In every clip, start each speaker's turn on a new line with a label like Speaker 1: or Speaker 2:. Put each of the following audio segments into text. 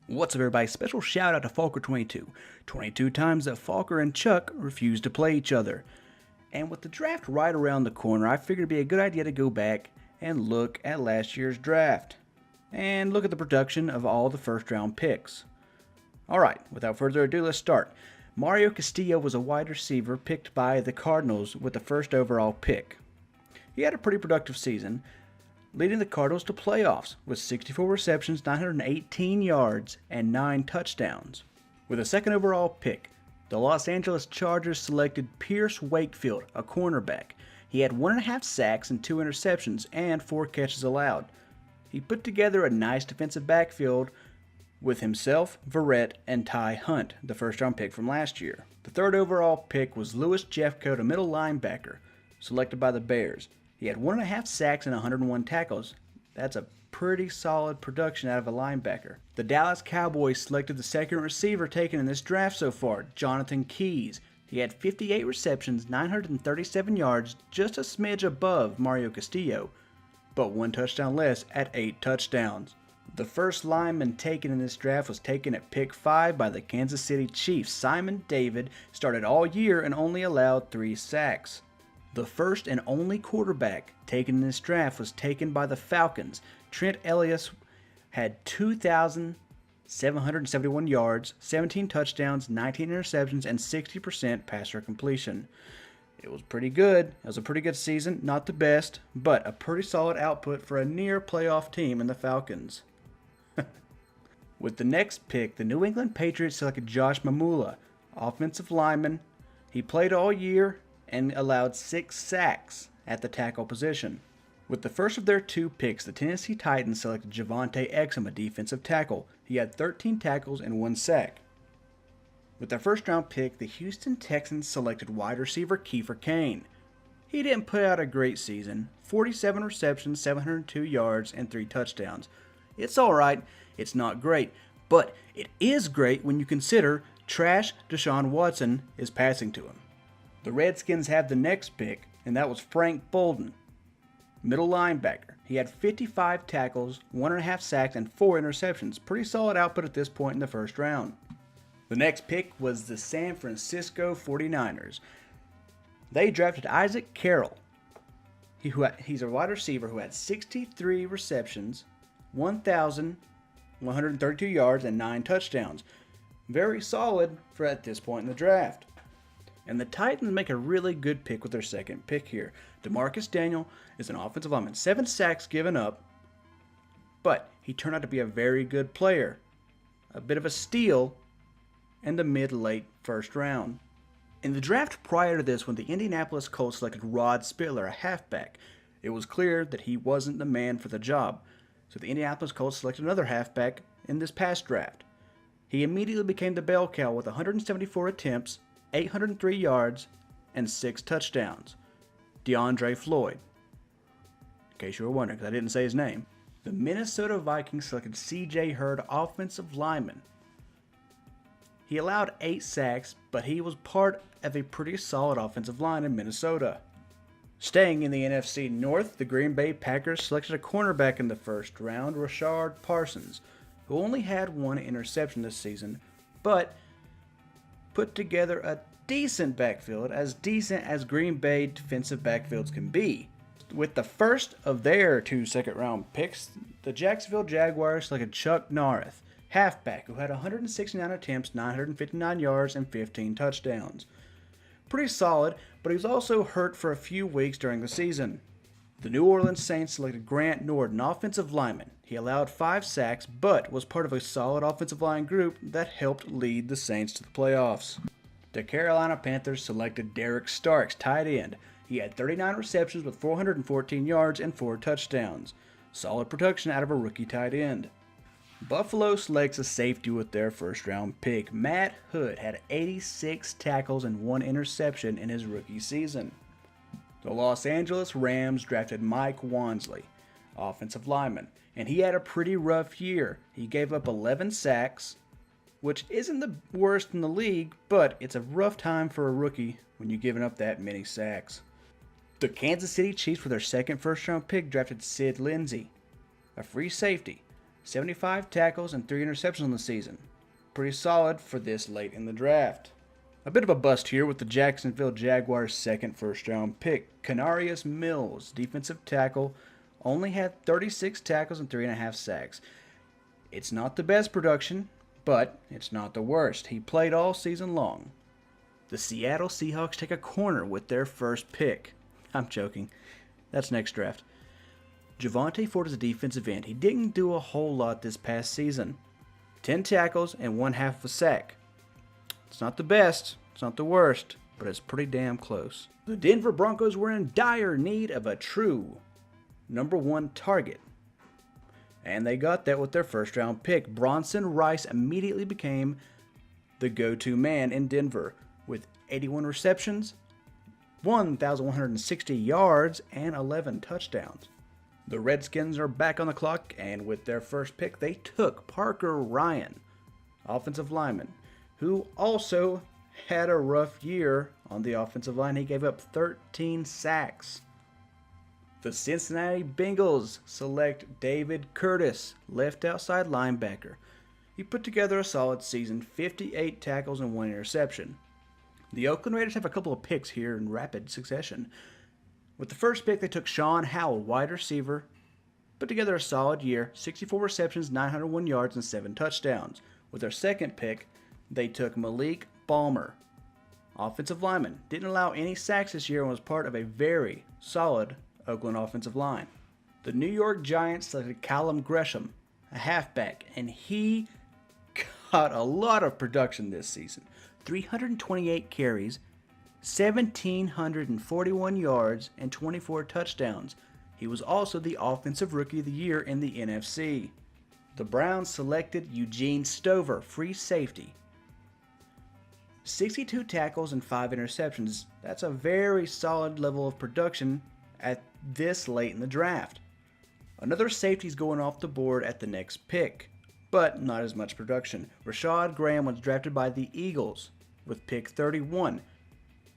Speaker 1: What's up, everybody? Special shout out to Falker22. 22 times that Falker and Chuck refused to play each other. And with the draft right around the corner, I figured it'd be a good idea to go back and look at last year's draft. And look at the production of all the first round picks. Alright, without further ado, let's start. Mario Castillo was a wide receiver picked by the Cardinals with the first overall pick. He had a pretty productive season, leading the Cardinals to playoffs with 64 receptions, 918 yards, and 9 touchdowns. With a second overall pick, the Los Angeles Chargers selected Pierce Wakefield, a cornerback. He had 1.5 sacks and 2 interceptions and 4 catches allowed. He put together a nice defensive backfield with himself, Verrett, and Ty Hunt, the first round pick from last year. The third overall pick was Louis Jeffcoat, a middle linebacker, selected by the Bears. He had 1.5 sacks and 101 tackles. That's a pretty solid production out of a linebacker. The Dallas Cowboys selected the second receiver taken in this draft so far, Jonathan Keys. He had 58 receptions, 937 yards, just a smidge above Mario Castillo, but 1 touchdown less at 8 touchdowns. The first lineman taken in this draft was taken at pick 5 by the Kansas City Chiefs. Simon David started all year and only allowed 3 sacks. The first and only quarterback taken in this draft was taken by the Falcons. Trent Elliott had 2,771 yards, 17 touchdowns, 19 interceptions, and 60% passer completion. It was pretty good. It was a pretty good season. Not the best, but a pretty solid output for a near playoff team in the Falcons. With the next pick, the New England Patriots selected Josh Mamula, offensive lineman. He played all year and allowed 6 sacks at the tackle position. With the first of their 2 picks, the Tennessee Titans selected Javonte Exum, a defensive tackle. He had 13 tackles and 1 sack. With their first round pick, the Houston Texans selected wide receiver Kiefer Kane. He didn't put out a great season, 47 receptions, 702 yards, and 3 touchdowns. It's alright, it's not great, but it is great when you consider trash Deshaun Watson is passing to him. The Redskins have the next pick, and that was Frank Bolden, middle linebacker. He had 55 tackles, 1.5 sacks, and 4 interceptions. Pretty solid output at this point in the first round. The next pick was the San Francisco 49ers. They drafted Isaac Carroll. He's a wide receiver who had 63 receptions, 1,132 yards, and 9 touchdowns. Very solid for at this point in the draft. And the Titans make a really good pick with their second pick here. DeMarcus Daniel is an offensive lineman. 7 sacks given up, but he turned out to be a very good player. A bit of a steal in the mid-late first round. In the draft prior to this, when the Indianapolis Colts selected Rod Spittler, a halfback, it was clear that he wasn't the man for the job. So the Indianapolis Colts selected another halfback in this past draft. He immediately became the bell cow with 174 attempts, 803 yards, and 6 touchdowns. DeAndre Floyd. In case you were wondering, because I didn't say his name. The Minnesota Vikings selected C.J. Hurd, offensive lineman. He allowed 8 sacks, but he was part of a pretty solid offensive line in Minnesota. Staying in the NFC North, the Green Bay Packers selected a cornerback in the first round, Rashard Parsons, who only had 1 interception this season, but put together a decent backfield, as decent as Green Bay defensive backfields can be. With the first of their 2 second-round picks, the Jacksonville Jaguars selected Chuck Nareth, halfback, who had 169 attempts, 959 yards, and 15 touchdowns. Pretty solid, but he was also hurt for a few weeks during the season. The New Orleans Saints selected Grant Norton, offensive lineman. He allowed 5 sacks, but was part of a solid offensive line group that helped lead the Saints to the playoffs. The Carolina Panthers selected Derek Starks, tight end. He had 39 receptions with 414 yards and 4 touchdowns. Solid production out of a rookie tight end. Buffalo selects a safety with their first round pick. Matt Hood had 86 tackles and 1 interception in his rookie season. The Los Angeles Rams drafted Mike Wansley, offensive lineman, and he had a pretty rough year. He gave up 11 sacks, which isn't the worst in the league, but it's a rough time for a rookie when you're giving up that many sacks. The Kansas City Chiefs, with their second first-round pick, drafted Sid Lindsey, a free safety. 75 tackles and 3 interceptions on the season. Pretty solid for this late in the draft. A bit of a bust here with the Jacksonville Jaguars' second first-round pick. Canarius Mills, defensive tackle, only had 36 tackles and 3.5 sacks. It's not the best production, but it's not the worst. He played all season long. The Seattle Seahawks take a corner with their first pick. I'm joking. That's next draft. Javonte Ford is a defensive end. He didn't do a whole lot this past season. 10 tackles and 1/2 of a sack. It's not the best, it's not the worst, but it's pretty damn close. The Denver Broncos were in dire need of a true #1 target. And they got that with their first round pick. Bronson Rice immediately became the go-to man in Denver with 81 receptions, 1,160 yards, and 11 touchdowns. The Redskins are back on the clock, and with their first pick, they took Parker Ryan, offensive lineman, who also had a rough year on the offensive line. He gave up 13 sacks. The Cincinnati Bengals select David Curtis, left outside linebacker. He put together a solid season, 58 tackles and 1 interception. The Oakland Raiders have a couple of picks here in rapid succession. With the first pick, they took Sean Howell, wide receiver, put together a solid year, 64 receptions, 901 yards, and 7 touchdowns. With their second pick, they took Malik Balmer, offensive lineman. Didn't allow any sacks this year and was part of a very solid Oakland offensive line. The New York Giants selected Callum Gresham, a halfback, and he got a lot of production this season. 328 carries, 1,741 yards, and 24 touchdowns. He was also the Offensive Rookie of the Year in the NFC. The Browns selected Eugene Stover, free safety. 62 tackles and 5 interceptions. That's a very solid level of production at this late in the draft. Another safety's going off the board at the next pick, but not as much production. Rashad Graham was drafted by the Eagles with pick 31,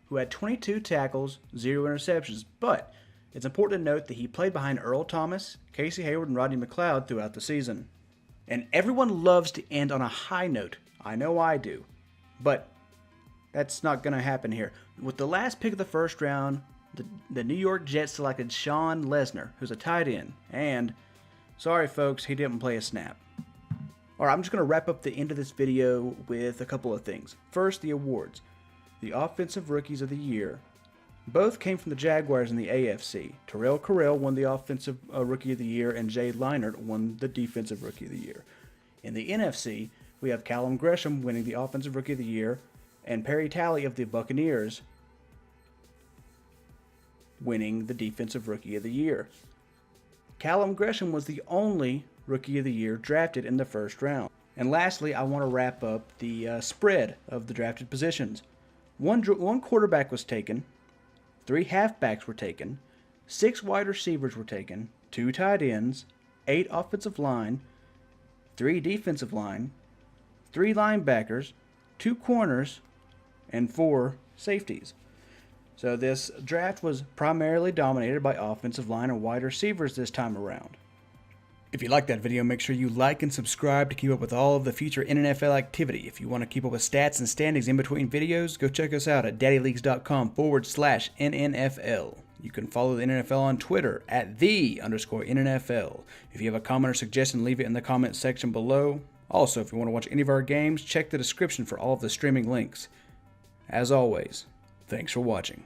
Speaker 1: who had 22 tackles, 0 interceptions, but it's important to note that he played behind Earl Thomas, Casey Hayward, and Rodney McLeod throughout the season. And everyone loves to end on a high note. I know I do, but that's not going to happen here. With the last pick of the first round, the New York Jets selected Sean Lesnar, who's a tight end, and sorry folks, he didn't play a snap. Alright, I'm just going to wrap up the end of this video with a couple of things. First, the awards. The Offensive Rookies of the Year. Both came from the Jaguars in the AFC. Terrell Carrell won the Offensive Rookie of the Year, and Jay Leinart won the Defensive Rookie of the Year. In the NFC, we have Callum Gresham winning the Offensive Rookie of the Year, and Perry Talley of the Buccaneers winning the Defensive Rookie of the Year. Callum Gresham was the only Rookie of the Year drafted in the first round. And lastly, I want to wrap up the spread of the drafted positions. One quarterback was taken, 3 halfbacks were taken, 6 wide receivers were taken, 2 tight ends, 8 offensive line, 3 defensive line, 3 linebackers, 2 corners, and 4 safeties. So this draft was primarily dominated by offensive line and wide receivers this time around. If you liked that video, make sure you like and subscribe to keep up with all of the future NNFL activity. If you want to keep up with stats and standings in between videos, go check us out at daddyleagues.com/NNFL. You can follow the NNFL on Twitter at @the_NNFL. If you have a comment or suggestion, leave it in the comment section below. Also, if you want to watch any of our games, check the description for all of the streaming links. As always, thanks for watching.